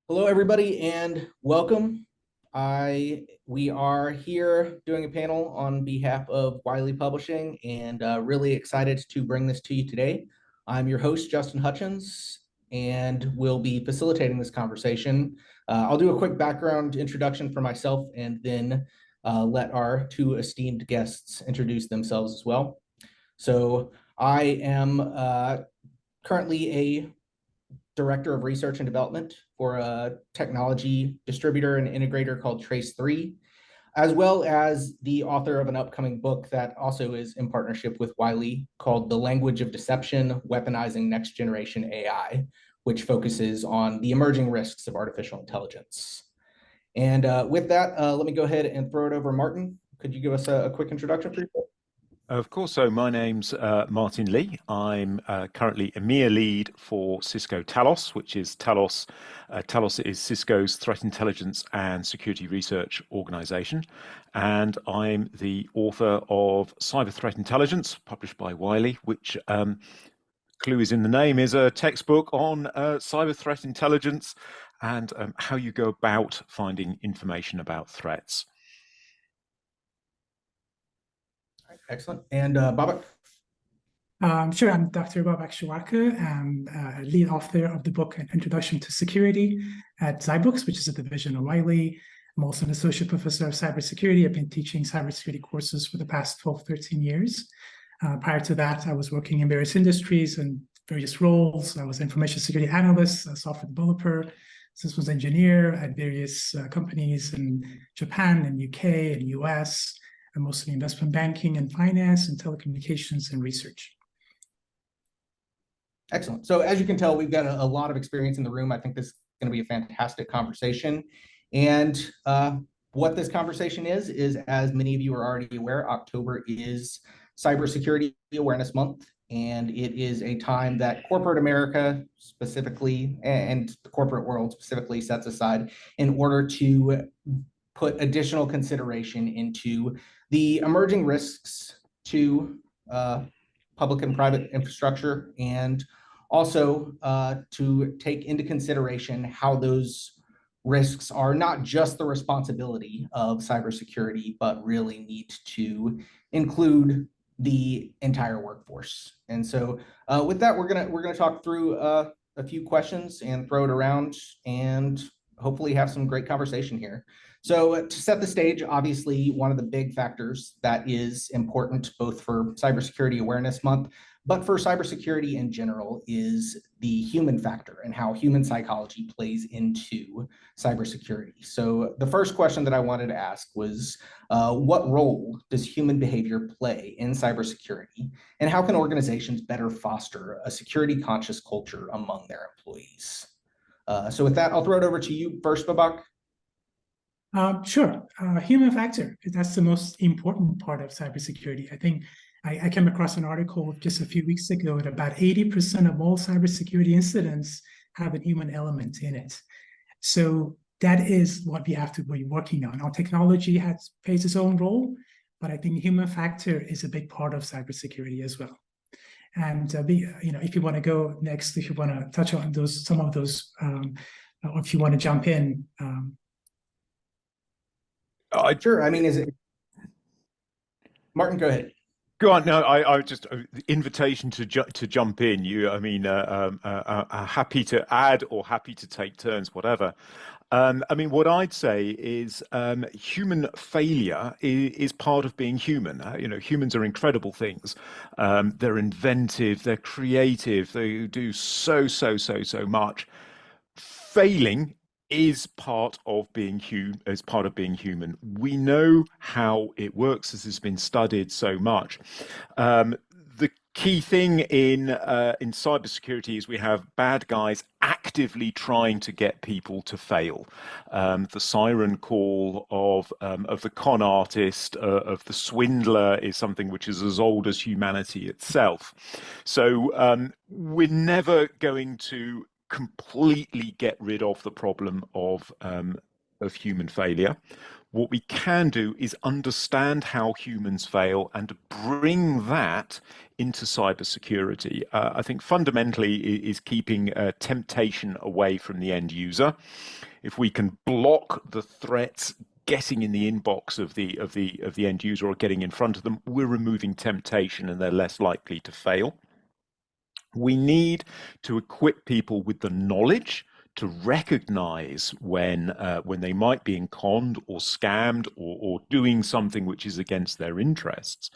Hello, everybody, and welcome. We are here doing a panel on behalf of Wiley Publishing, and really excited to bring this to you today. I'm your host, Justin Hutchins, and will be facilitating this conversation. I'll do a quick background introduction for myself, and then let our two esteemed guests introduce themselves as well. So I am currently a director of research and development for a technology distributor and integrator called Trace3, as well as the author of an upcoming book that also is in partnership with Wiley called The Language of Deception: Weaponizing Next Generation AI, which focuses on the emerging risks of artificial intelligence. And with that, let me go ahead and throw it over to Martin. Could you give us a quick introduction for yourself? Of course. So my name's Martin Lee. I'm currently EMEA lead for Cisco Talos, which is Talos. Talos is Cisco's threat intelligence and security research organization. And I'm the author of Cyber Threat Intelligence, published by Wiley, which clue is in the name, is a textbook on cyber threat intelligence and how you go about finding information about threats. Excellent. And Babak? Sure, I'm Dr. Babak Shawarka. I'm lead author of the book An Introduction to Security at Zybooks, which is a division of Wiley. I'm also an associate professor of cybersecurity. I've been teaching cybersecurity courses for the past 12, 13 years. Prior to that, I was working in various industries and various roles. I was information security analyst, a software developer, systems engineer at various companies in Japan and UK and US. And mostly investment banking and finance and telecommunications and research. Excellent. So as you can tell, we've got a lot of experience in the room. I think this is going to be a fantastic conversation. And what this conversation is, as many of you are already aware, October is Cybersecurity Awareness Month. And it is a time that corporate America specifically, and the corporate world specifically, sets aside in order to put additional consideration into the emerging risks to public and private infrastructure, and also to take into consideration how those risks are not just the responsibility of cybersecurity, but really need to include the entire workforce. And so with that, we're gonna talk through a few questions and throw it around and hopefully have some great conversation here. So to set the stage, obviously, one of the big factors that is important both for Cybersecurity Awareness Month, but for cybersecurity in general, is the human factor and how human psychology plays into cybersecurity. So the first question that I wanted to ask was, what role does human behavior play in cybersecurity, and how can organizations better foster a security-conscious culture among their employees? So with that, I'll throw it over to you first, Babak. Sure. Human factor, that's the most important part of cybersecurity. I think I came across an article just a few weeks ago that about 80% of all cybersecurity incidents have a human element in it. So that is what we have to be working on. Our technology plays its own role, but I think human factor is a big part of cybersecurity as well. And if you want to go next, if you want to touch on some of those, or if you want to jump in. Sure. I mean, is it Martin? Go ahead. Go on. No, I just the invitation to jump in. Happy to add or happy to take turns, whatever. I mean, what I'd say is human failure is part of being human. Humans are incredible things. They're inventive, they're creative, they do so much. Failing is part of being human. We know how it works, as has been studied so much. The key thing in cybersecurity is we have bad guys actively trying to get people to fail. The siren call of the con artist, of the swindler, is something which is as old as humanity itself. So we're never going to completely get rid of the problem of of human failure. What we can do is understand how humans fail and bring that into cybersecurity. I think fundamentally is keeping temptation away from the end user. If we can block the threats getting in the inbox of the end user or getting in front of them, we're removing temptation and they're less likely to fail. We need to equip people with the knowledge to recognize when they might be conned or scammed or doing something which is against their interests.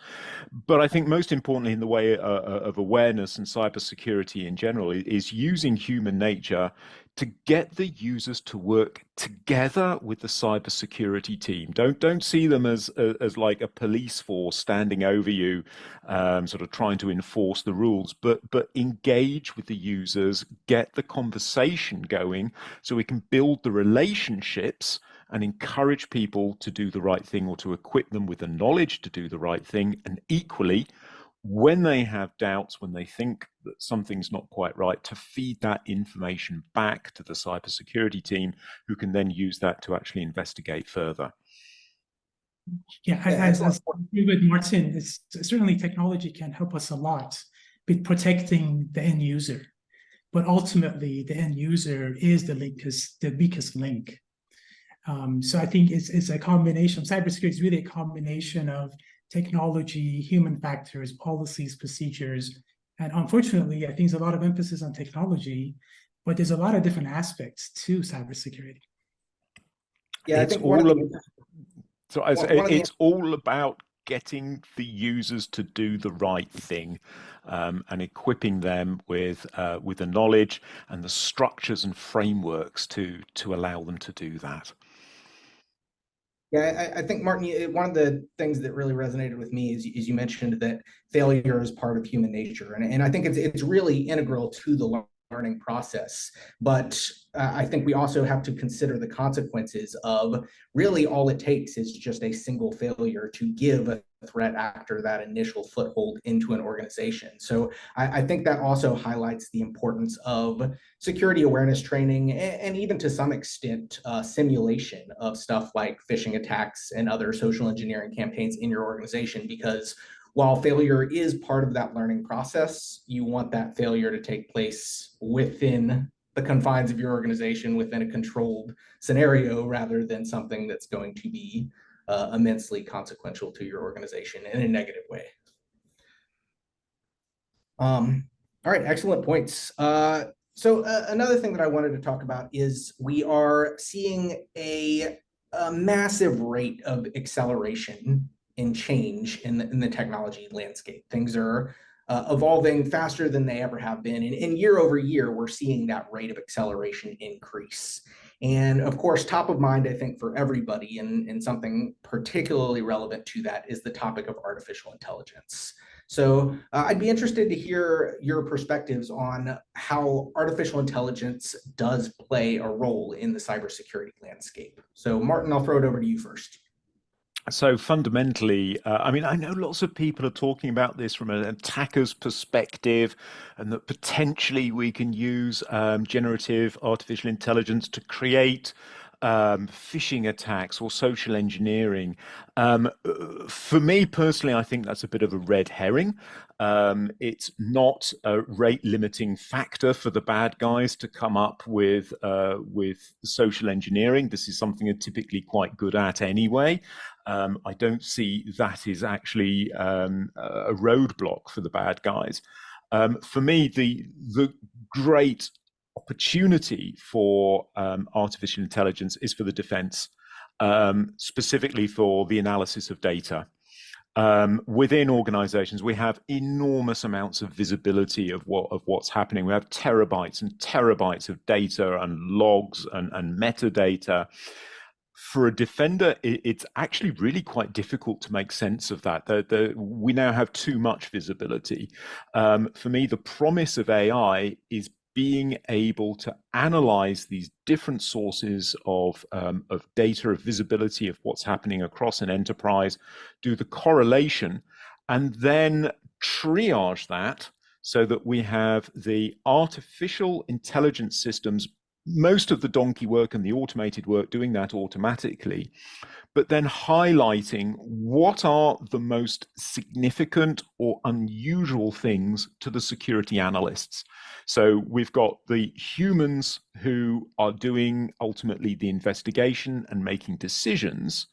But I think most importantly in the way of awareness and cybersecurity in general is using human nature to get the users to work together with the cybersecurity team. Don't see them as like a police force standing over you, sort of trying to enforce the rules, but engage with the users, get the conversation going, so we can build the relationships and encourage people to do the right thing or to equip them with the knowledge to do the right thing. And equally, when they have doubts, when they think that something's not quite right, to feed that information back to the cybersecurity team, who can then use that to actually investigate further. Yeah, as I agree with Martin, it's certainly technology can help us a lot with protecting the end user, but ultimately the end user is the weakest link. So I think it's a combination. Cybersecurity is really a combination of technology, human factors, policies, procedures. And unfortunately, I think there's a lot of emphasis on technology, but there's a lot of different aspects to cybersecurity. Yeah, it's all about getting the users to do the right thing, and equipping them with the knowledge and the structures and frameworks to allow them to do that. Yeah, I think, Martin, one of the things that really resonated with me is you mentioned that failure is part of human nature. And I think it's really integral to the learning process. But I think we also have to consider the consequences of really all it takes is just a single failure to give a threat actor that initial foothold into an organization. So I think that also highlights the importance of security awareness training and even to some extent simulation of stuff like phishing attacks and other social engineering campaigns in your organization, because while failure is part of that learning process, you want that failure to take place within the confines of your organization, within a controlled scenario, rather than something that's going to be immensely consequential to your organization in a negative way. All right, excellent points. So another thing that I wanted to talk about is we are seeing a massive rate of acceleration and change in the technology landscape. Things are evolving faster than they ever have been. And year over year, we're seeing that rate of acceleration increase. And of course, top of mind, I think, for everybody, and something particularly relevant to that is the topic of artificial intelligence. So I'd be interested to hear your perspectives on how artificial intelligence does play a role in the cybersecurity landscape. So Martin, I'll throw it over to you first. So fundamentally, I mean, I know lots of people are talking about this from an attacker's perspective, and that potentially we can use generative artificial intelligence to create phishing attacks or social engineering. For me personally, I think that's a bit of a red herring. It's not a rate limiting factor for the bad guys to come up with social engineering. This is something they're typically quite good at anyway. I don't see that is actually a roadblock for the bad guys. For me, the great opportunity for artificial intelligence is for the defense, specifically for the analysis of data. Within organizations, we have enormous amounts of visibility of what's happening. We have terabytes and terabytes of data and logs and metadata. For a defender, it's actually really quite difficult to make sense of that. We now have too much visibility. For me, the promise of AI is being able to analyze these different sources of data, of visibility of what's happening across an enterprise, do the correlation, and then triage that so that we have the artificial intelligence systems most of the donkey work and the automated work, doing that automatically, but then highlighting what are the most significant or unusual things to the security analysts. So we've got the humans who are doing ultimately the investigation and making decisions.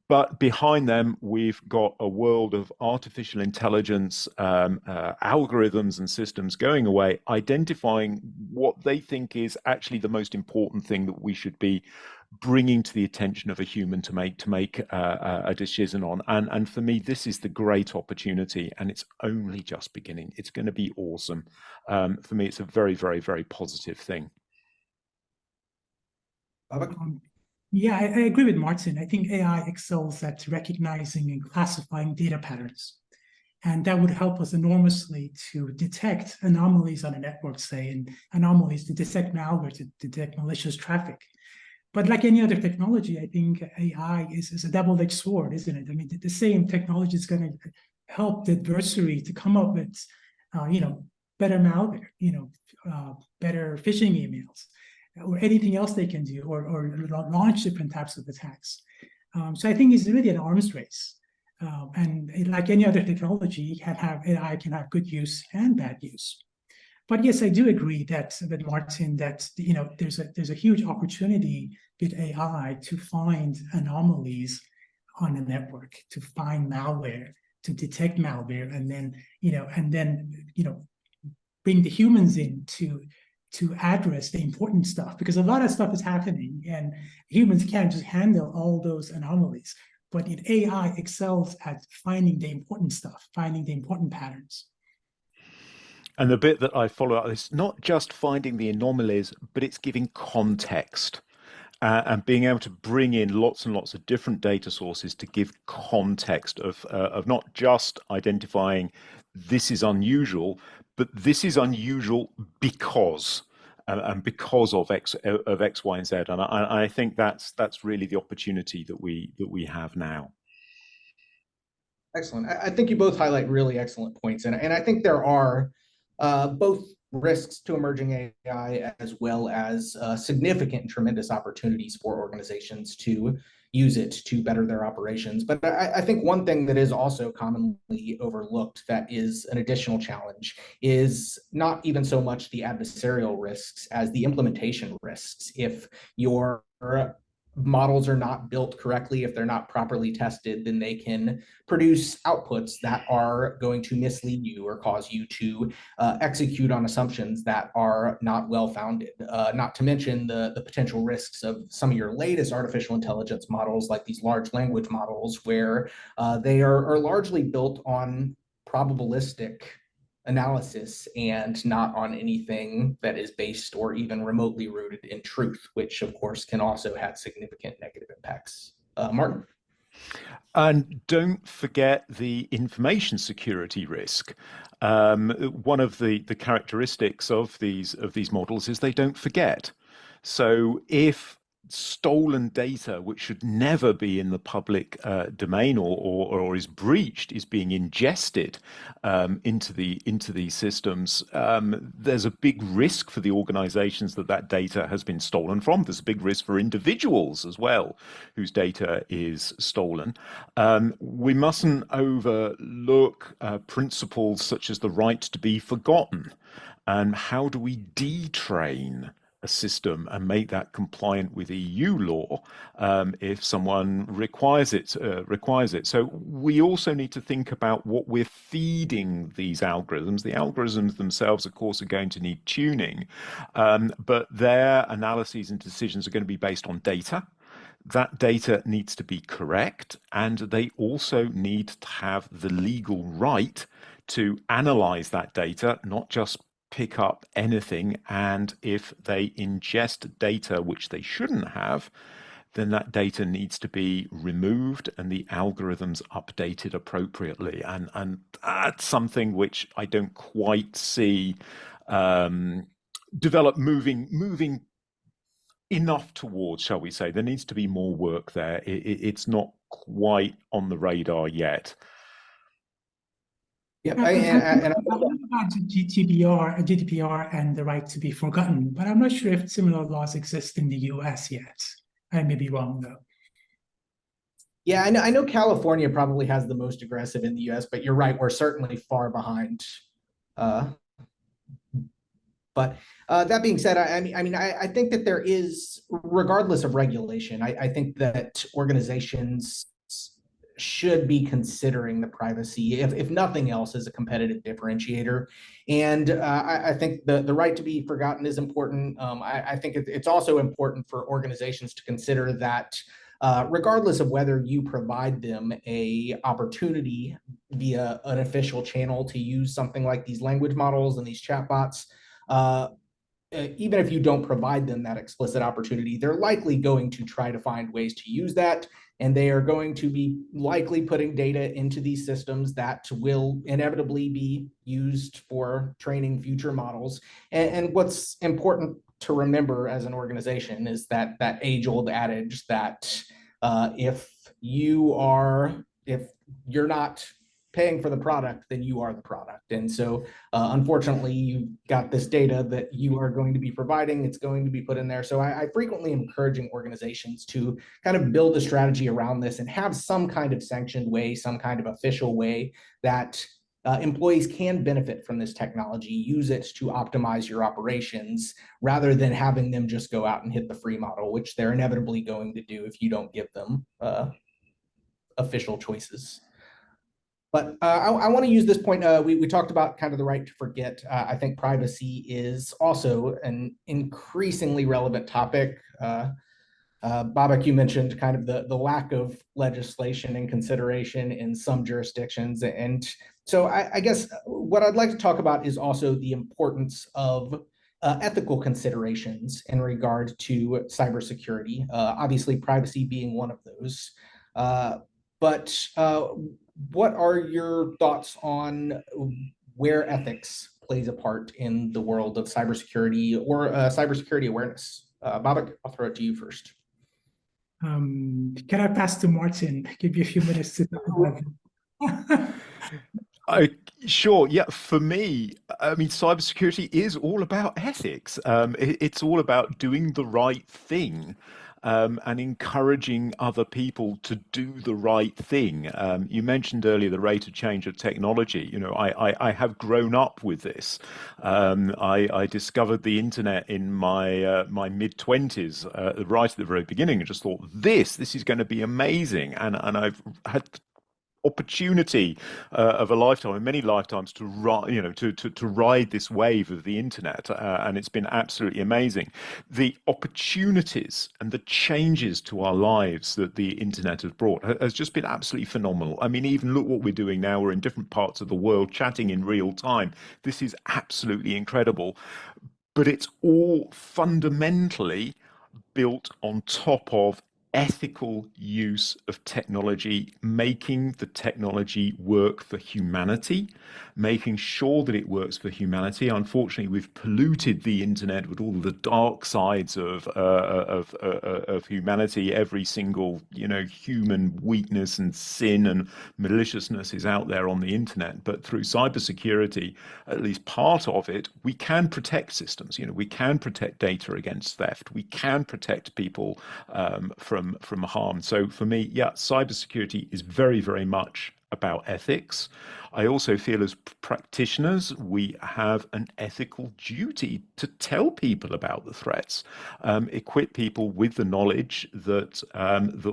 But behind them, we've got a world of artificial intelligence, algorithms and systems going away, identifying what they think is actually the most important thing that we should be bringing to the attention of a human to make a decision on. And for me, this is the great opportunity, and it's only just beginning. It's going to be awesome. For me, it's a very, very, very positive thing. Yeah, I agree with Martin. I think AI excels at recognizing and classifying data patterns. And that would help us enormously to detect anomalies on a network, say, and anomalies to detect malware, to detect malicious traffic. But like any other technology, I think AI is a double-edged sword, isn't it? I mean, the same technology is going to help the adversary to come up with, better malware, better phishing emails, or anything else they can do, or launch different types of attacks. So I think it's really an arms race. And like any other technology, AI can have good use and bad use. But yes, I do agree with Martin that there's a huge opportunity with AI to find anomalies on a network, to find malware, to detect malware, and then bring the humans in to address the important stuff, because a lot of stuff is happening and humans can't just handle all those anomalies. But AI excels at finding the important stuff, finding the important patterns. And the bit that I follow up is not just finding the anomalies, but it's giving context and being able to bring in lots and lots of different data sources to give context of not just identifying this is unusual, but this is unusual because and because of X, Y, and Z. And I think that's really the opportunity that we have now. Excellent. I think you both highlight really excellent points. And I think there are both risks to emerging AI as well as significant and tremendous opportunities for organizations to use it to better their operations. But I think one thing that is also commonly overlooked that is an additional challenge is not even so much the adversarial risks as the implementation risks. If your models are not built correctly, if they're not properly tested, then they can produce outputs that are going to mislead you or cause you to execute on assumptions that are not well-founded. Not to mention the potential risks of some of your latest artificial intelligence models, like these large language models, where they are largely built on probabilistic analysis and not on anything that is based or even remotely rooted in truth, which of course can also have significant negative impacts. Martin? And don't forget the information security risk. One of the characteristics of these models is they don't forget. So if stolen data, which should never be in the public domain or is breached, is being ingested into these systems, there's a big risk for the organizations that data has been stolen from. There's a big risk for individuals as well whose data is stolen. We mustn't overlook principles such as the right to be forgotten. And how do we detrain a system and make that compliant with EU law if someone requires it? So we also need to think about what we're feeding these algorithms. The algorithms themselves, of course, are going to need tuning, but their analyses and decisions are going to be based on data. That data needs to be correct, and they also need to have the legal right to analyze that data, not just pick up anything. And if they ingest data which they shouldn't have, then that data needs to be removed and the algorithms updated appropriately. And that's something which I don't quite see develop moving enough towards, shall we say. There needs to be more work there. It's not quite on the radar yet. Yep. I know about GDPR and the right to be forgotten, but I'm not sure if similar laws exist in the US yet. I may be wrong though. Yeah, I know California probably has the most aggressive in the US, but you're right, we're certainly far behind. Uh, but that being said, I think that there is, regardless of regulation, I think that organizations should be considering the privacy, if nothing else, as a competitive differentiator. And I think the right to be forgotten is important. I think it's also important for organizations to consider that regardless of whether you provide them a opportunity via an official channel to use something like these language models and these chatbots, uh, even if you don't provide them that explicit opportunity, they're likely going to try to find ways to use that. And they are going to be likely putting data into these systems that will inevitably be used for training future models. And what's important to remember as an organization is that age-old adage that if you're not paying for the product, then you are the product. And so unfortunately, you've got this data that you are going to be providing, it's going to be put in there. So I frequently am encouraging organizations to kind of build a strategy around this and have some kind of sanctioned way, some kind of official way that employees can benefit from this technology, use it to optimize your operations, rather than having them just go out and hit the free model, which they're inevitably going to do if you don't give them official choices. But I want to use this point. We talked about kind of the right to forget. I think privacy is also an increasingly relevant topic. Babak, you mentioned kind of the lack of legislation and consideration in some jurisdictions. And so I guess what I'd like to talk about is also the importance of ethical considerations in regard to cybersecurity, obviously privacy being one of those. But what are your thoughts on where ethics plays a part in the world of cybersecurity or cybersecurity awareness? Babak, I'll throw it to you first. Can I pass to Martin? Give you a few minutes to talk about Sure. Yeah. For me, I mean, cybersecurity is all about ethics. It's all about doing the right thing, and encouraging other people to do the right thing. You mentioned earlier the rate of change of technology. You know, I have grown up with this. I discovered the internet in my mid-20s, right at the very beginning, and just thought this is going to be amazing. And I've had opportunity of a lifetime, and many lifetimes, to ride this wave of the internet, and it's been absolutely amazing. The opportunities and the changes to our lives that the internet has brought has just been absolutely phenomenal. I mean, even look what we're doing now. We're in different parts of the world, chatting in real time. This is absolutely incredible, but it's all fundamentally built on top of ethical use of technology, making the technology work for humanity, making sure that it works for humanity. Unfortunately, we've polluted the internet with all the dark sides of humanity. Every single, human weakness and sin and maliciousness is out there on the internet. But through cybersecurity, at least part of it, we can protect systems. We can protect data against theft. We can protect people from harm. So for me, yeah, cybersecurity is very, very much about ethics. I also feel as practitioners, we have an ethical duty to tell people about the threats, equip people with the knowledge that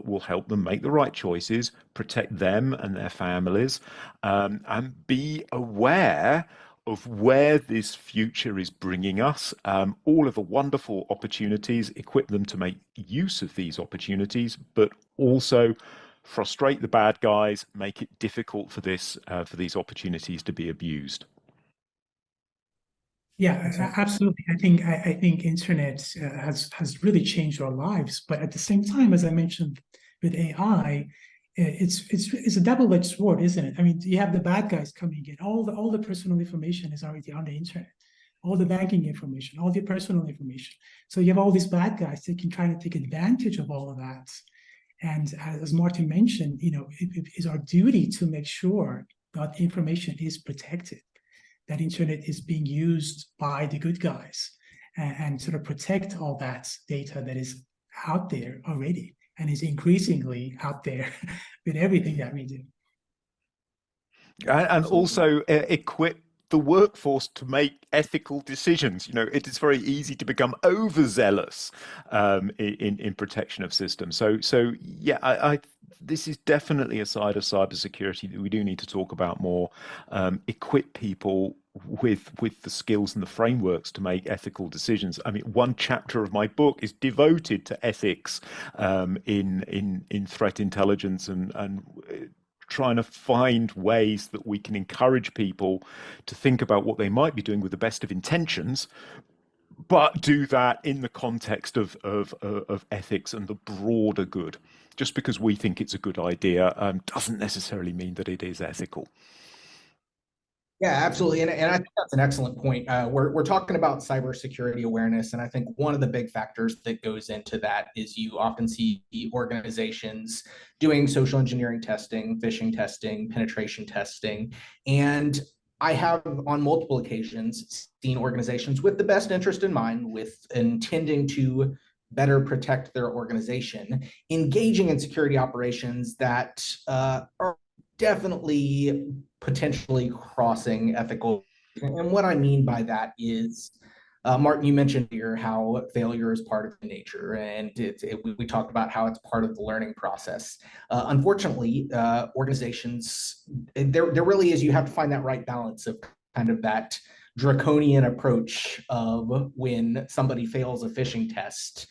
will help them make the right choices, protect them and their families, and be aware of where this future is bringing us, all of the wonderful opportunities, equip them to make use of these opportunities, but also frustrate the bad guys, make it difficult for these opportunities to be abused. Yeah, absolutely. I think internet has really changed our lives, but at the same time, as I mentioned with AI, it's a double-edged sword, isn't it? I mean, you have the bad guys coming in. All the personal information is already on the internet, all the banking information, all the personal information. So you have all these bad guys that can try to take advantage of all of that. And as Martin mentioned, it is our duty to make sure that information is protected, that internet is being used by the good guys, and sort of protect all that data that is out there already and is increasingly out there with everything that we do. And also equip the workforce to make ethical decisions. You know, it is very easy to become overzealous in protection of systems. So yeah, this is definitely a side of cybersecurity that we do need to talk about more. Equip people with the skills and the frameworks to make ethical decisions. I mean, one chapter of my book is devoted to ethics in threat intelligence and trying to find ways that we can encourage people to think about what they might be doing with the best of intentions, but do that in the context of ethics and the broader good. Just because we think it's a good idea doesn't necessarily mean that it is ethical. Yeah, absolutely. And I think that's an excellent point. We're talking about cybersecurity awareness. And I think one of the big factors that goes into that is you often see organizations doing social engineering testing, phishing testing, penetration testing. And I have on multiple occasions seen organizations with the best interest in mind, with intending to better protect their organization, engaging in security operations that are definitely potentially crossing ethical. And what I mean by that is, Martin, you mentioned here how failure is part of nature, and we talked about how it's part of the learning process. Unfortunately, organizations, there really is, you have to find that right balance of kind of that draconian approach of when somebody fails a phishing test,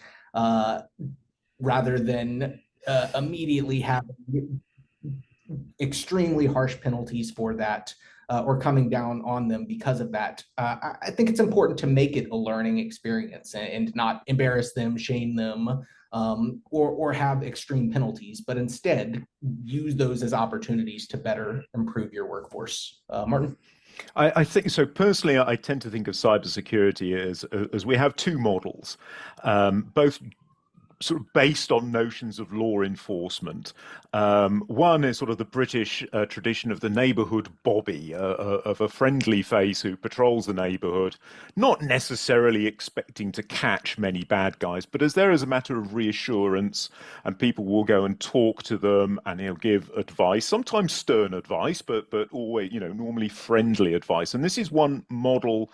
rather than immediately having extremely harsh penalties for that, or coming down on them because of that. I think it's important to make it a learning experience and not embarrass them, shame them, or have extreme penalties, but instead use those as opportunities to better improve your workforce. Martin? I think so. Personally, I tend to think of cybersecurity as we have two models, both sort of based on notions of law enforcement. One is sort of the British tradition of the neighborhood bobby, of a friendly face who patrols the neighborhood, not necessarily expecting to catch many bad guys, but as there is a matter of reassurance, and people will go and talk to them, and he'll give advice, sometimes stern advice, but always, you know, normally friendly advice. And this is one model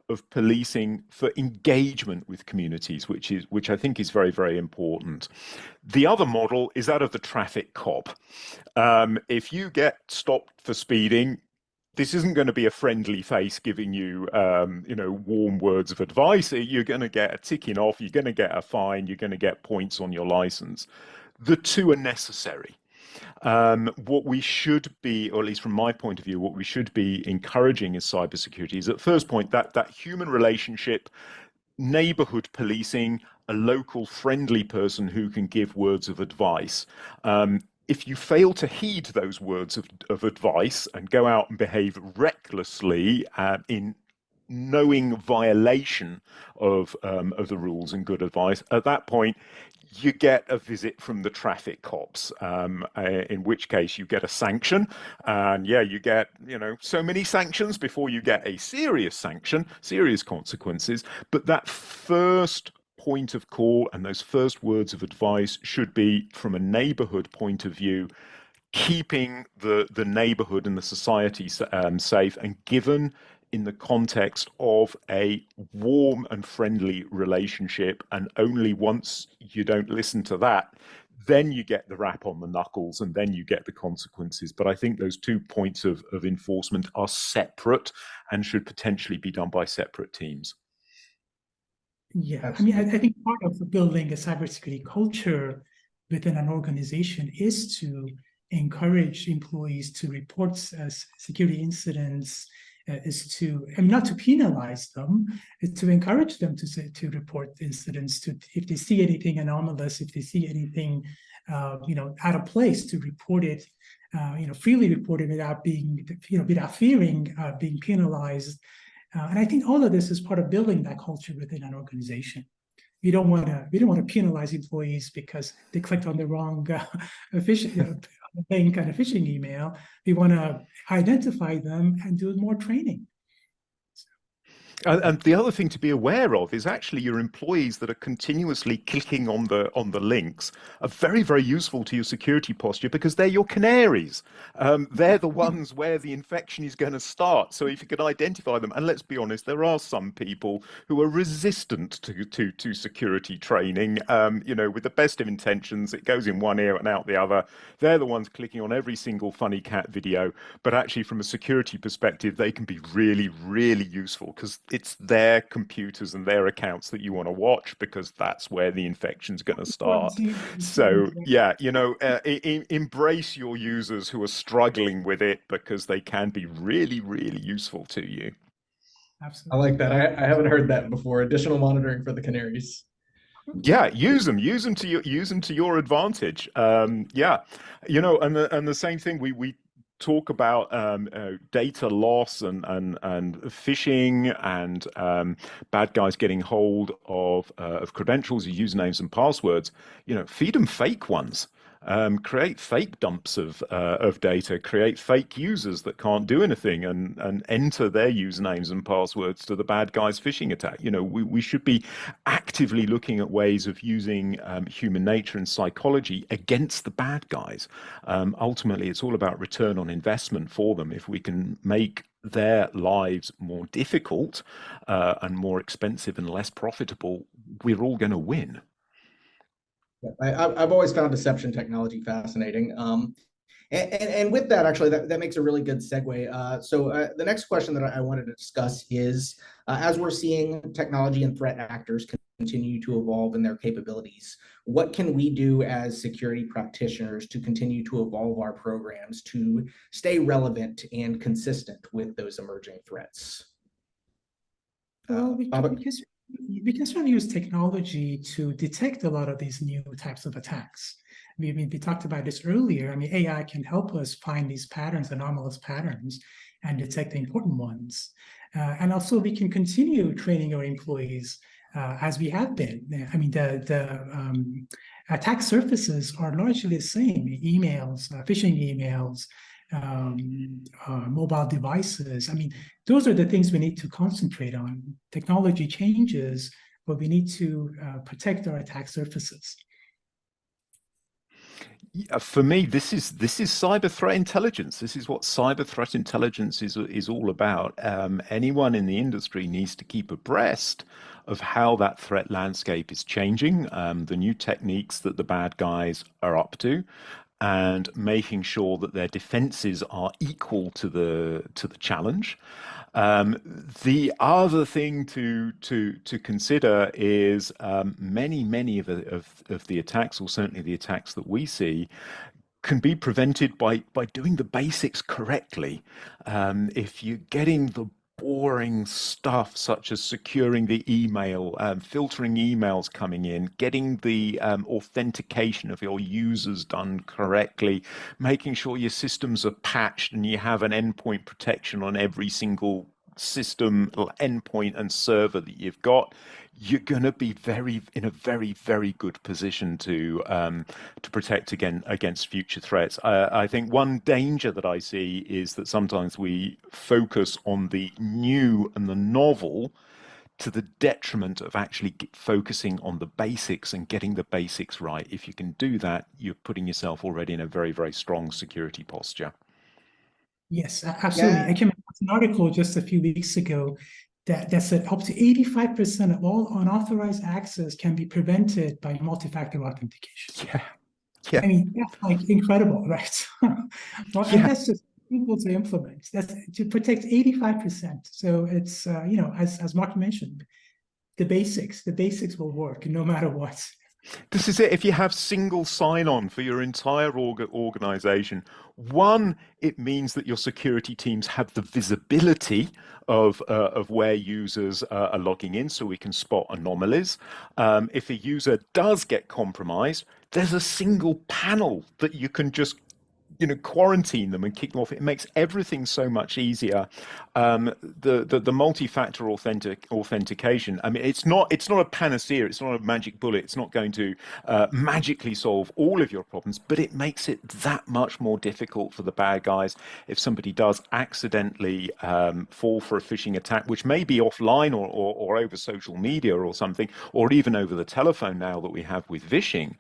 of policing for engagement with communities, which I think is very, very important. The other model is that of the traffic cop. If you get stopped for speeding, this isn't going to be a friendly face giving you, warm words of advice. You're going to get a ticking off. You're going to get a fine. You're going to get points on your license. The two are necessary. What we should be, or at least from my point of view, what we should be encouraging as cybersecurity is, at first point, that human relationship, neighborhood policing, a local friendly person who can give words of advice. If you fail to heed those words of advice and go out and behave recklessly in knowing violation of the rules and good advice, at that point, you get a visit from the traffic cops, in which case you get a sanction. And yeah, you get, so many sanctions before you get a serious sanction, serious consequences. But that first point of call and those first words of advice should be from a neighborhood point of view, keeping the neighborhood and the society safe, and given in the context of a warm and friendly relationship. And only once you don't listen to that, then you get the rap on the knuckles, and then you get the consequences. But I think those 2 points of enforcement are separate and should potentially be done by separate teams. Yeah, absolutely. I mean, I think part of building a cybersecurity culture within an organization is to encourage employees to report security incidents, is to, not to penalize them, is to encourage them to report incidents, to, if they see anything anomalous, if they see anything, out of place, to report it, freely report it without being, without fearing being penalized. And I think all of this is part of building that culture within an organization. We don't want to penalize employees because they clicked on the wrong link and a phishing email. We want to identify them and do more training. And the other thing to be aware of is actually your employees that are continuously clicking on the links are very, very useful to your security posture because they're your canaries. They're the ones where the infection is going to start. So if you can identify them, and let's be honest, there are some people who are resistant to security training. With the best of intentions, it goes in one ear and out the other. They're the ones clicking on every single funny cat video. But actually, from a security perspective, they can be really, really useful because it's their computers and their accounts that you want to watch because that's where the infection's going to start. So yeah, embrace your users who are struggling with it because they can be really, really useful to you. Absolutely. I like that. I haven't heard that before. Additional monitoring for the canaries. Yeah, use them to your advantage. And the same thing we talk about data loss and phishing and bad guys getting hold of credentials, usernames and passwords. Feed them fake ones. Create fake dumps of data, create fake users that can't do anything and enter their usernames and passwords to the bad guy's phishing attack. We should be actively looking at ways of using human nature and psychology against the bad guys. Ultimately, it's all about return on investment for them. If we can make their lives more difficult and more expensive and less profitable, we're all going to win. I've always found deception technology fascinating. And with that, actually, that makes a really good segue. So the next question that I wanted to discuss is, as we're seeing technology and threat actors continue to evolve in their capabilities, what can we do as security practitioners to continue to evolve our programs to stay relevant and consistent with those emerging threats? Well, we can certainly use technology to detect a lot of these new types of attacks. We talked about this earlier. AI can help us find these patterns, anomalous patterns, and detect the important ones. And also, we can continue training our employees as we have been. The attack surfaces are largely the same: emails, phishing emails, mobile devices. Those are the things we need to concentrate on. Technology changes, but we need to protect our attack surfaces. Yeah, for me, this is cyber threat intelligence. This is what cyber threat intelligence is all about. Anyone in the industry needs to keep abreast of how that threat landscape is changing, the new techniques that the bad guys are up to, and making sure that their defenses are equal to the challenge. The other thing to consider is many of the attacks, or certainly the attacks that we see, can be prevented by doing the basics correctly. If you're getting the boring stuff such as securing the email, filtering emails coming in, getting the authentication of your users done correctly, making sure your systems are patched and you have an endpoint protection on every single system, endpoint and server that you've got, you're going to be in a very, very good position to protect against future threats. I think one danger that I see is that sometimes we focus on the new and the novel to the detriment of actually focusing on the basics and getting the basics right. If you can do that, you're putting yourself already in a very, very strong security posture. Yes, absolutely. Yeah. I came across an article just a few weeks ago that said up to 85% of all unauthorized access can be prevented by multi-factor authentication. Yeah. That's incredible, right? Well, and that's just simple to implement. That's to protect 85%. So it's as Mark mentioned, the basics will work no matter what. This is it. If you have single sign-on for your entire organization, one, it means that your security teams have the visibility of where users are logging in, so we can spot anomalies. If a user does get compromised, there's a single panel that you can just quarantine them and kick them off. It makes everything so much easier. The multi-factor authentication. I mean, it's not a panacea. It's not a magic bullet. It's not going to magically solve all of your problems, but it makes it that much more difficult for the bad guys if somebody does accidentally fall for a phishing attack, which may be offline or over social media or something, or even over the telephone now that we have with phishing.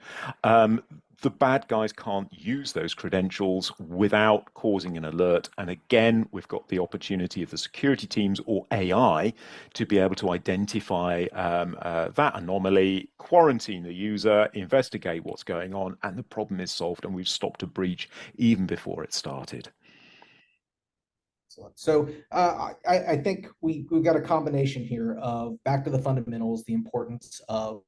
The bad guys can't use those credentials without causing an alert. And again, we've got the opportunity of the security teams or AI to be able to identify that anomaly, quarantine the user, investigate what's going on, and the problem is solved, and we've stopped a breach even before it started. So I think we've got a combination here of back to the fundamentals, the importance of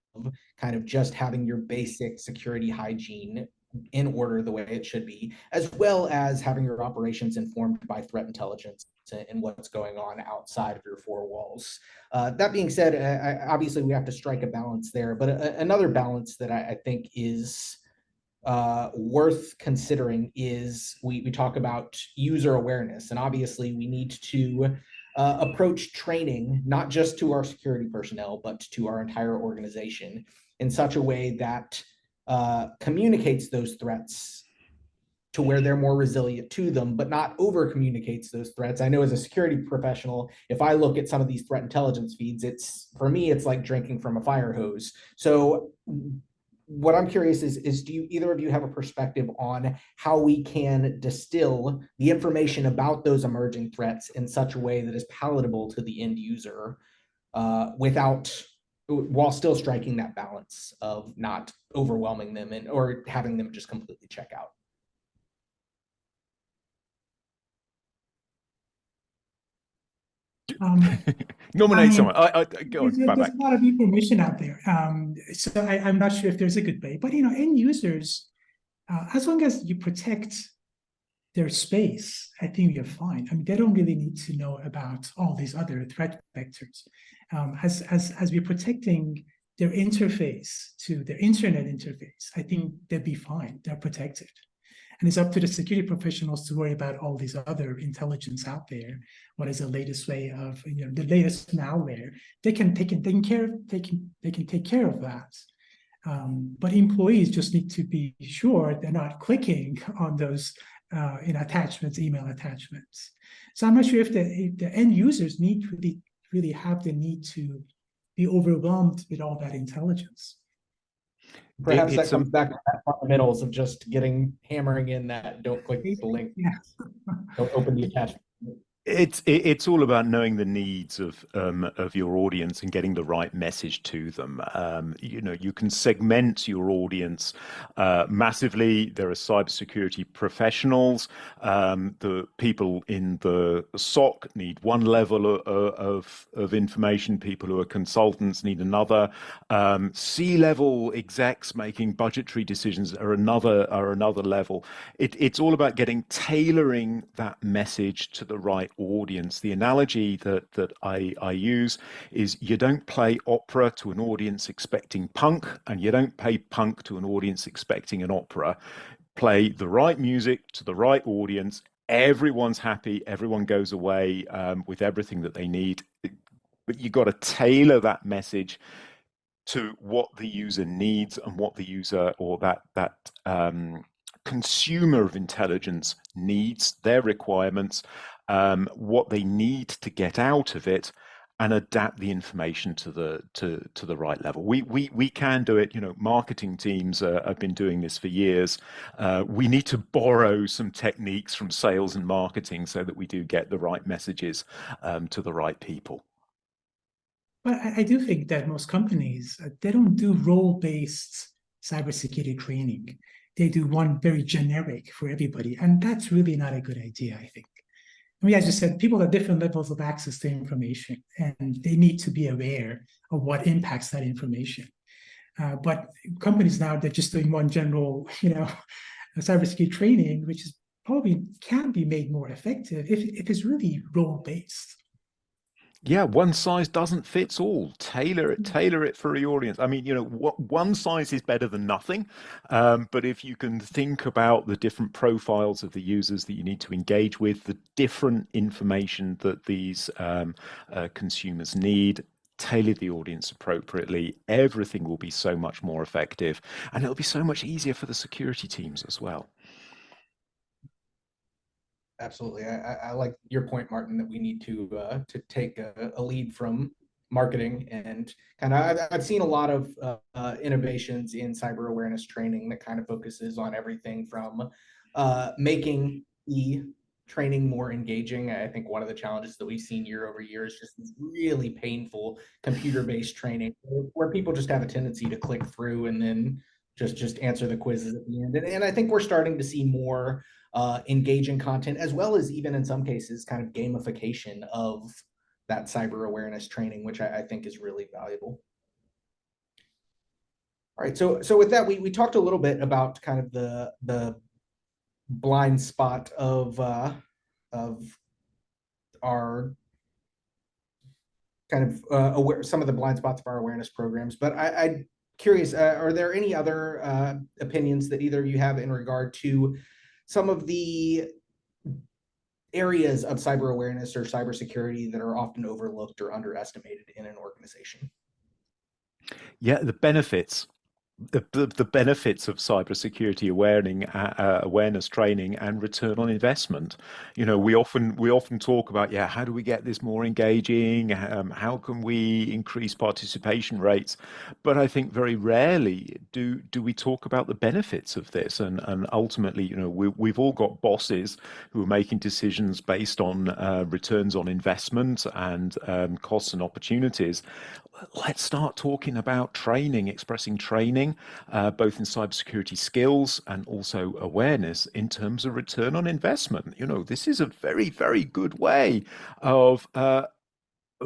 kind of just having your basic security hygiene in order the way it should be, as well as having your operations informed by threat intelligence and what's going on outside of your four walls. That being said, obviously we have to strike a balance there, but another balance that I think is worth considering is we talk about user awareness, and obviously we need to approach training not just to our security personnel but to our entire organization in such a way that communicates those threats to where they're more resilient to them, but not over communicates those threats. I know as a security professional, if I look at some of these threat intelligence feeds, for me it's like drinking from a fire hose. So what I'm curious is do either of you have a perspective on how we can distill the information about those emerging threats in such a way that is palatable to the end user while still striking that balance of not overwhelming them or having them just completely check out? Nominate someone. Go on, there's a lot of information out there. So I'm not sure if there's a good way, but end users, as long as you protect their space, I think you're fine. I mean, they don't really need to know about all these other threat vectors. As we're protecting their interface to their internet interface, I think they'll be fine. They're protected. And it's up to the security professionals to worry about all these other intelligence out there. What is the latest way of, the latest malware? They can take care of that. But employees just need to be sure they're not clicking on those attachments, email attachments. So I'm not sure if the end users really have the need to be overwhelmed with all that intelligence. Perhaps that comes back to that fundamentals of just hammering in that don't click the link. Yeah. Don't open the attachment. It's all about knowing the needs of your audience and getting the right message to them. You can segment your audience massively. There are cybersecurity professionals. The people in the SOC need one level of information. People who are consultants need another. C-level execs making budgetary decisions are another level. It's all about tailoring that message to the right audience. The analogy that I use is you don't play opera to an audience expecting punk, and you don't play punk to an audience expecting an opera. Play the right music to the right audience. Everyone's happy. Everyone goes away with everything that they need. But you got to tailor that message to what the user needs and what the user or that consumer of intelligence needs, their requirements, what they need to get out of it, and adapt the information to the right level. We can do it. Marketing teams have been doing this for years. We need to borrow some techniques from sales and marketing so that we do get the right messages to the right people. But I do think that most companies, they don't do role-based cybersecurity training. They do one very generic for everybody, and that's really not a good idea, I think. I mean, as you said, people have different levels of access to information, and they need to be aware of what impacts that information. But companies now, they're just doing one general, cybersecurity training, which is probably can be made more effective if it's really role-based. Yeah, one size doesn't fit all. Tailor it for your audience. I mean, what one size is better than nothing. But if you can think about the different profiles of the users that you need to engage with, the different information that these consumers need, tailor the audience appropriately, everything will be so much more effective, and it'll be so much easier for the security teams as well. Absolutely. I like your point, Martin, that we need to take a lead from marketing and kind of I've seen a lot of innovations in cyber awareness training that kind of focuses on everything from making the training more engaging. I think one of the challenges that we've seen year over year is just this really painful computer-based training where people just have a tendency to click through and then just answer the quizzes at the end. And I think we're starting to see more engaging content, as well as even in some cases, kind of gamification of that cyber awareness training, which I think is really valuable. All right, so with that, we talked a little bit about kind of the blind spot of our kind of some of the blind spots of our awareness programs. But I'm curious, are there any other opinions that either of you have in regard to some of the areas of cyber awareness or cybersecurity that are often overlooked or underestimated in an organization? Yeah, the benefits. The benefits of cybersecurity awareness training and return on investment. We often talk about, yeah, how do we get this more engaging? How can we increase participation rates? But I think very rarely do we talk about the benefits of this. And ultimately, we've all got bosses who are making decisions based on returns on investment and costs and opportunities. Let's start talking about training, expressing training, both in cybersecurity skills and also awareness in terms of return on investment. This is a very, very good way of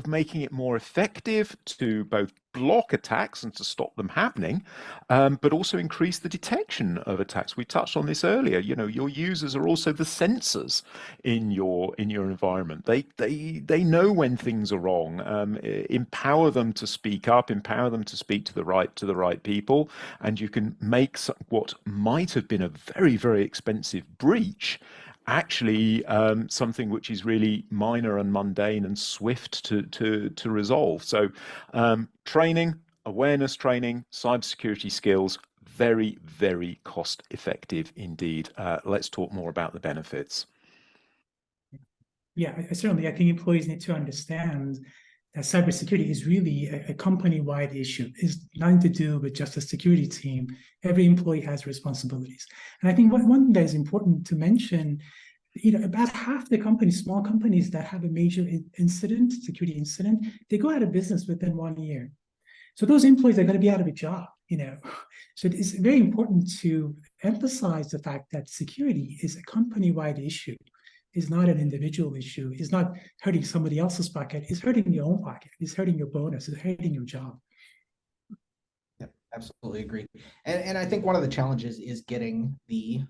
making it more effective to both block attacks and to stop them happening, but also increase the detection of attacks. We touched on this earlier. Your users are also the sensors in your environment. They know when things are wrong. Empower them to speak up. Empower them to speak to the right people, and you can make what might have been a very, very expensive breach actually something which is really minor and mundane and swift to resolve. So training, awareness training, cybersecurity skills, very, very cost effective indeed. Let's talk more about the benefits. Yeah, certainly. I think employees need to understand that cybersecurity is really a company-wide issue. It's nothing to do with just a security team. Every employee has responsibilities. And I think one thing that is important to mention, about half the companies, small companies that have a major incident, security incident, they go out of business within 1 year. So those employees are going to be out of a job, So it's very important to emphasize the fact that security is a company-wide issue. Is not an individual issue. It's not hurting somebody else's pocket. It's hurting your own pocket. It's hurting your bonus. It's hurting your job. Yep, absolutely agree. And I think one of the challenges is getting the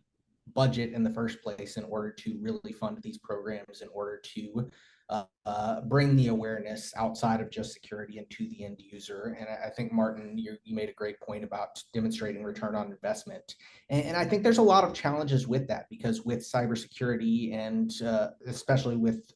budget in the first place in order to really fund these programs, in order to bring the awareness outside of just security and to the end user. And I think, Martin, you made a great point about demonstrating return on investment. And I think there's a lot of challenges with that, because with cybersecurity and especially with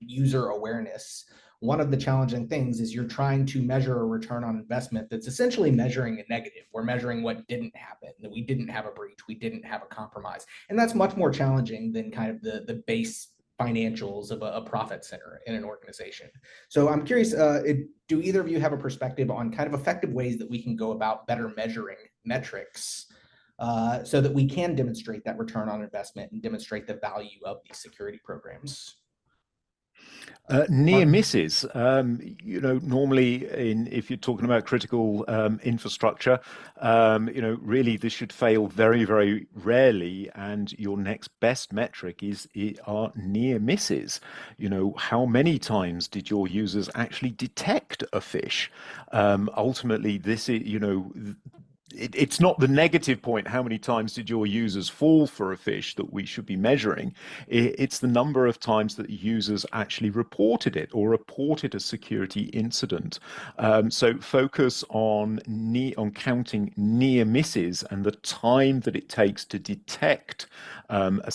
user awareness, one of the challenging things is you're trying to measure a return on investment that's essentially measuring a negative. We're measuring what didn't happen, that we didn't have a breach, we didn't have a compromise. And that's much more challenging than kind of the base financials of a profit center in an organization. So I'm curious, do either of you have a perspective on kind of effective ways that we can go about better measuring metrics so that we can demonstrate that return on investment and demonstrate the value of these security programs? Near misses, normally if you're talking about critical infrastructure, really this should fail very, very rarely, and your next best metric are near misses. How many times did your users actually detect a phish? Ultimately, this is, it's not the negative point, how many times did your users fall for a phish, that we should be measuring. It's the number of times that users actually reported it or reported a security incident. So focus on counting near misses and the time that it takes to detect a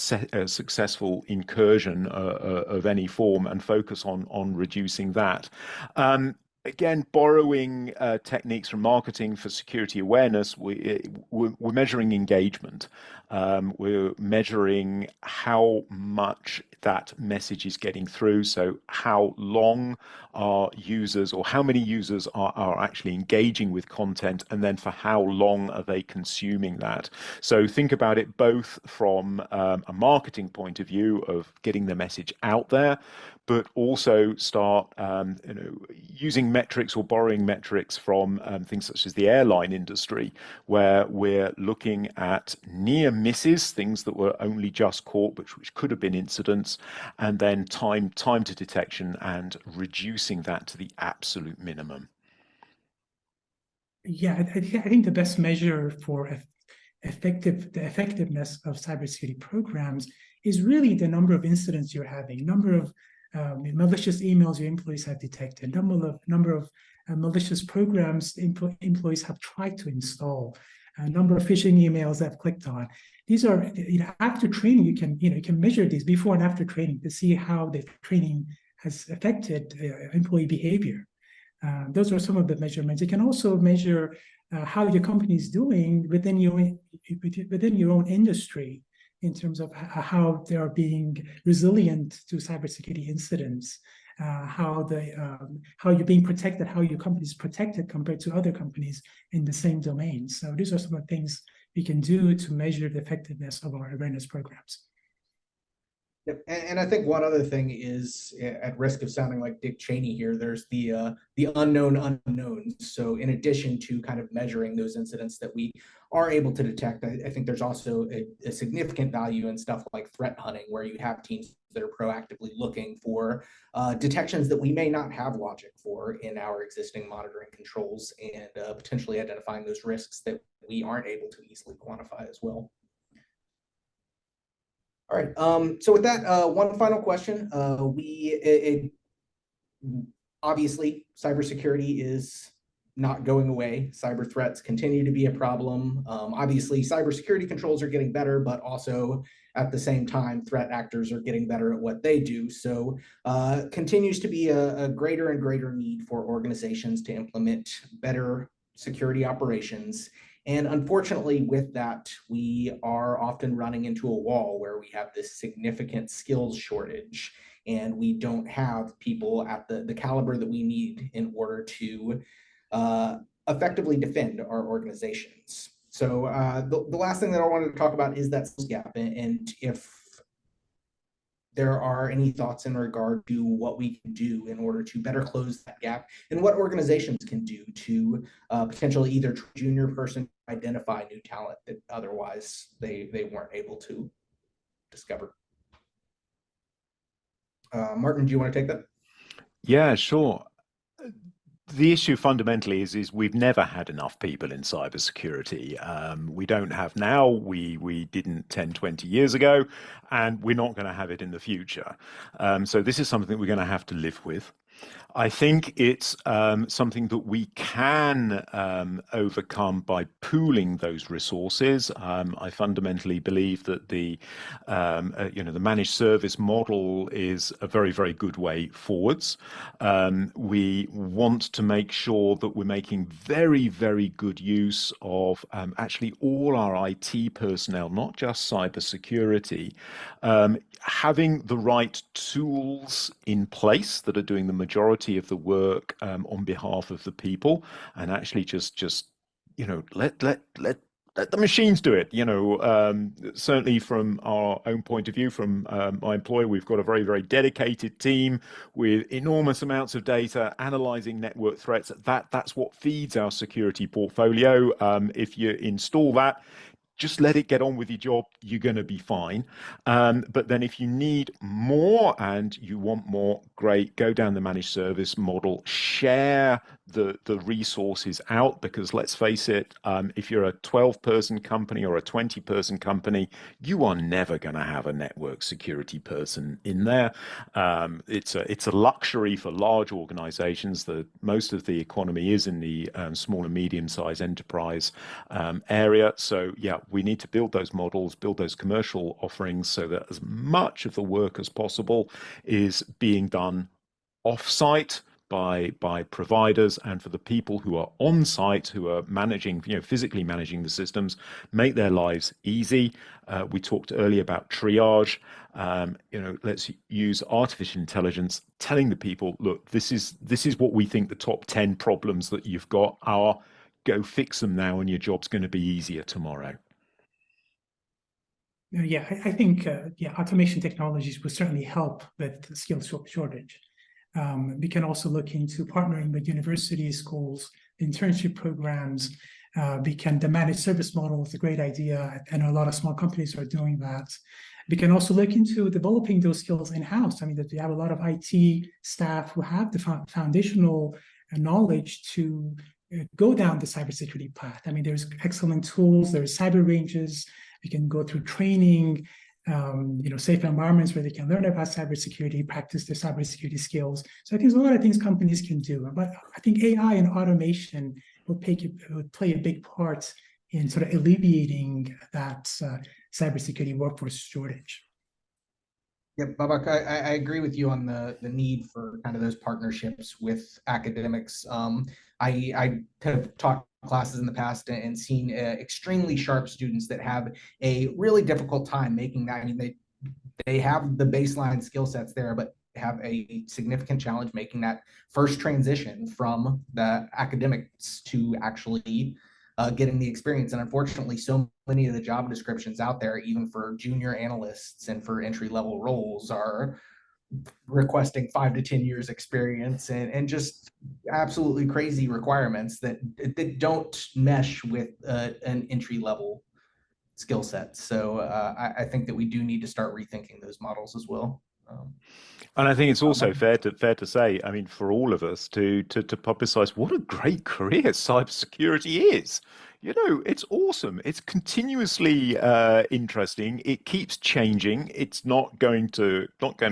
successful incursion of any form, and focus on reducing that. Again, borrowing techniques from marketing for security awareness, we're measuring engagement. We're measuring how much that message is getting through. So how long are users, or how many users are actually engaging with content, and then for how long are they consuming that. So think about it both from a marketing point of view of getting the message out there, but also start using metrics or borrowing metrics from things such as the airline industry, where we're looking at near misses, things that were only just caught, which could have been incidents, and then time to detection, and reducing that to the absolute minimum. Yeah, I think the best measure for the effectiveness of cybersecurity programs is really the number of incidents you're having, number of malicious emails your employees have detected, number of malicious programs employees have tried to install, number of phishing emails they've clicked on. These are, after training, you can measure these before and after training to see how the training has affected employee behavior. Those are some of the measurements. You can also measure how your company is doing within your own industry, in terms of how they are being resilient to cybersecurity incidents, how you're being protected, how your company is protected compared to other companies in the same domain. So these are some of the things we can do to measure the effectiveness of our awareness programs. Yep. And I think one other thing is, at risk of sounding like Dick Cheney here, there's the unknown unknowns. So in addition to kind of measuring those incidents that we are able to detect, I think there's also a significant value in stuff like threat hunting, where you have teams that are proactively looking for detections that we may not have logic for in our existing monitoring controls, and potentially identifying those risks that we aren't able to easily quantify as well. All right. So with that, one final question. Obviously, cybersecurity is not going away. Cyber threats continue to be a problem. Obviously, cybersecurity controls are getting better, but also at the same time, threat actors are getting better at what they do. So continues to be a greater and greater need for organizations to implement better security operations. And unfortunately, with that, we are often running into a wall where we have this significant skills shortage, and we don't have people at the caliber that we need in order to effectively defend our organizations. So the last thing that I wanted to talk about is that skills gap, and if there are any thoughts in regard to what we can do in order to better close that gap, and what organizations can do to potentially either junior person identify new talent that otherwise they weren't able to discover. Martin, do you want to take that? Yeah, sure. The issue fundamentally is we've never had enough people in cybersecurity. We don't have now, we didn't 10, 20 years ago, and we're not going to have it in the future. So this is something we're going to have to live with. I think it's something that we can overcome by pooling those resources. I fundamentally believe that the managed service model is a very, very good way forwards. We want to make sure that we're making very, very good use of actually all our IT personnel, not just cybersecurity, having the right tools in place that are doing the majority of the work on behalf of the people, and actually just let the machines do it. Certainly from our own point of view, from my employer, we've got a very, very dedicated team with enormous amounts of data analyzing network threats. That's what feeds our security portfolio. If you install that, just let it get on with your job, you're going to be fine. But then if you need more and you want more, great, go down the managed service model, share the resources out, because let's face it, if you're a 12-person company or a 20-person company, you are never going to have a network security person in there. It's a luxury for large organizations. Most of the economy is in the small and medium-sized enterprise area. So yeah, we need to build those models, build those commercial offerings so that as much of the work as possible is being done off-site by providers, and for the people who are on site, who are managing, physically managing the systems, make their lives easy. We talked earlier about triage. Let's use artificial intelligence, telling the people, look, this is what we think the top 10 problems that you've got are. Go fix them now, and your job's going to be easier tomorrow. Yeah, I think automation technologies will certainly help with the skill shortage. We can also look into partnering with universities, schools, internship programs. The managed service model is a great idea, and a lot of small companies are doing that. We can also look into developing those skills in-house. I mean, that we have a lot of IT staff who have the foundational knowledge to go down the cybersecurity path. I mean, there's excellent tools, there's cyber ranges. We can go through training, safe environments where they can learn about cybersecurity, practice their cybersecurity skills. So I think there's a lot of things companies can do. But I think AI and automation will play a big part in sort of alleviating that cybersecurity workforce shortage. Yeah, Babak, I agree with you on the need for kind of those partnerships with academics. I have taught classes in the past and seen extremely sharp students that have a really difficult time making that. I mean, they have the baseline skill sets there, but have a significant challenge making that first transition from the academics to actually getting the experience. And unfortunately, so many of the job descriptions out there, even for junior analysts and for entry-level roles, are requesting 5 to 10 years experience and just absolutely crazy requirements that don't mesh with an entry-level skill set. So I think that we do need to start rethinking those models as well. And I think it's also fair to say, I mean, for all of us to publicize what a great career cybersecurity is. It's awesome. It's continuously interesting. It keeps changing. It's not going to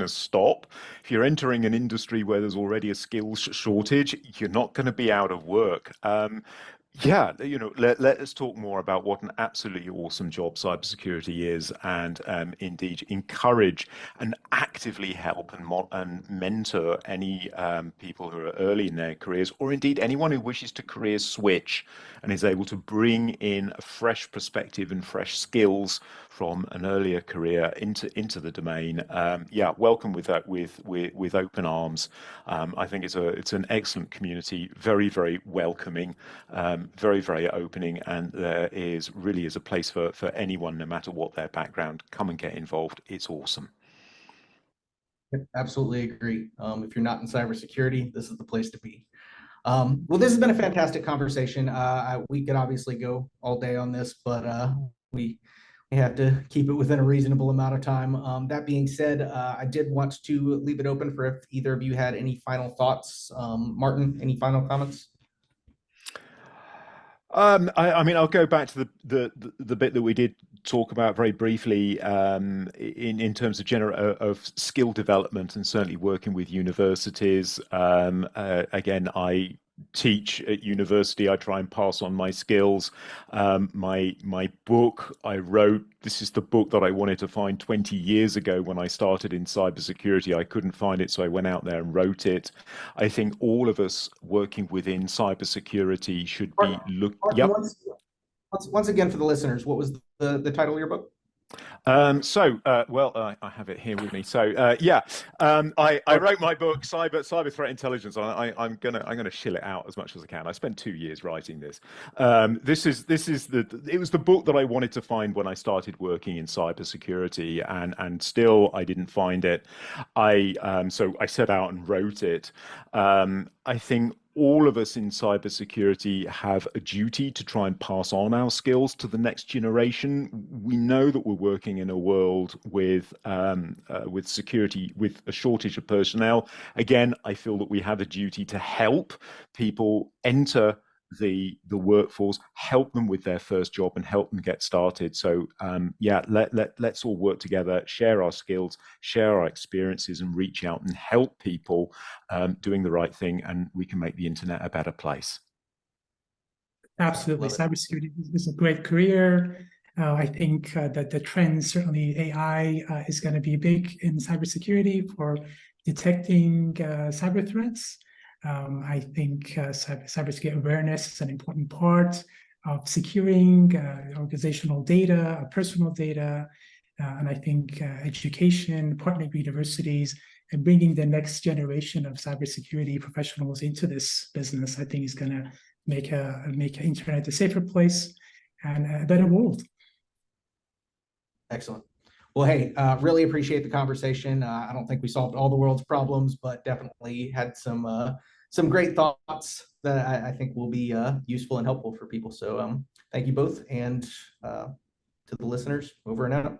stop. If you're entering an industry where there's already a skills shortage, you're not going to be out of work. Yeah, let us talk more about what an absolutely awesome job cybersecurity is, and indeed encourage and actively help and mentor any people who are early in their careers, or indeed anyone who wishes to career switch and is able to bring in a fresh perspective and fresh skills from an earlier career into the domain. Welcome with that with open arms. I think it's an excellent community, very, very welcoming. Very, very opening, and there really is a place for anyone, no matter what their background. Come and get involved. It's awesome. Absolutely agree. If you're not in cybersecurity, this is the place to be. Well, this has been a fantastic conversation. We could obviously go all day on this, but we have to keep it within a reasonable amount of time. That being said, I did want to leave it open for if either of you had any final thoughts. Martin, any final comments? I mean, I'll go back to the bit that we did talk about very briefly in terms of skill development, and certainly working with universities. Again, I teach at university. I try and pass on my skills. My book I wrote, this is the book that I wanted to find 20 years ago when I started in cybersecurity. I couldn't find it, so I went out there and wrote it. I think all of us working within cybersecurity should be Yep. Once again, for the listeners, what was the title of your book? I have it here with me. I wrote my book, Cyber Threat Intelligence. I'm gonna shill it out as much as I can. I spent 2 years writing this. It was the book that I wanted to find when I started working in cybersecurity, and still I didn't find it. So I set out and wrote it. I think all of us in cybersecurity have a duty to try and pass on our skills to the next generation. We know that we're working in a world with security, with a shortage of personnel. Again, I feel that we have a duty to help people enter the workforce, help them with their first job, and help them get started. So yeah, let's all work together, share our skills, share our experiences, and reach out and help people doing the right thing, and we can make the internet a better place. Absolutely. Cybersecurity is a great career. I think that the trend, certainly AI, is going to be big in cybersecurity for detecting cyber threats. I think cybersecurity awareness is an important part of securing organizational data, personal data, and I think education, partnering with universities, and bringing the next generation of cybersecurity professionals into this business, I think is going to make internet a safer place and a better world. Excellent. Well, hey, really appreciate the conversation. I don't think we solved all the world's problems, but definitely had some great thoughts that I think will be useful and helpful for people. So thank you both, and to the listeners, over and out.